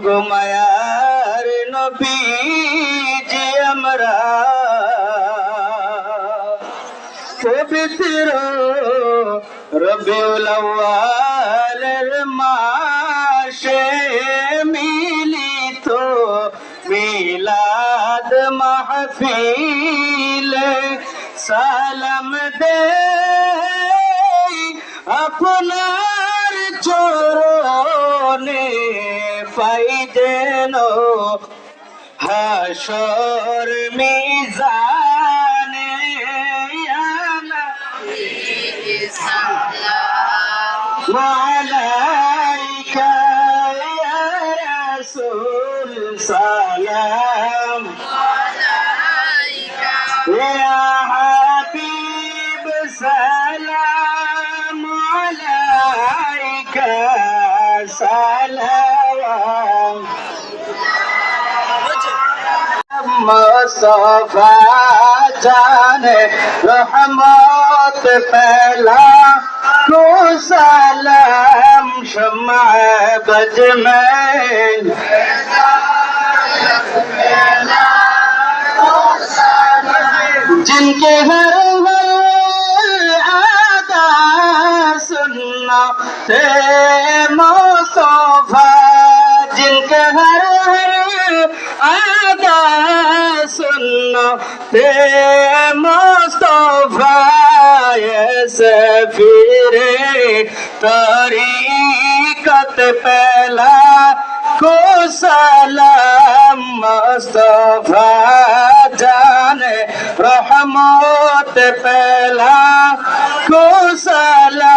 গো মায়ার নবীজি আমরা পবিত্র রবিউল আউয়ালের মাসে মিলিত মিলাদ মাহফিলে সালাম দে আপনার চরণে পাই যেন হাসর মিজানে আলাইকা ইয়া রাসূল সালাম আলাইকা ইয়া হাবিব সালাম আলাইকা সালাম मुस्तफा जाने रहमत पहला को सलाम शम्मा बज में जिनके हर आदा सुनना थे मुस्तफा जिनके हर आदा सुनना ते मुस्तफा सफीरे तरीकत पहला को सलाम मुस्तफा जाने रहमत पहला को सलाम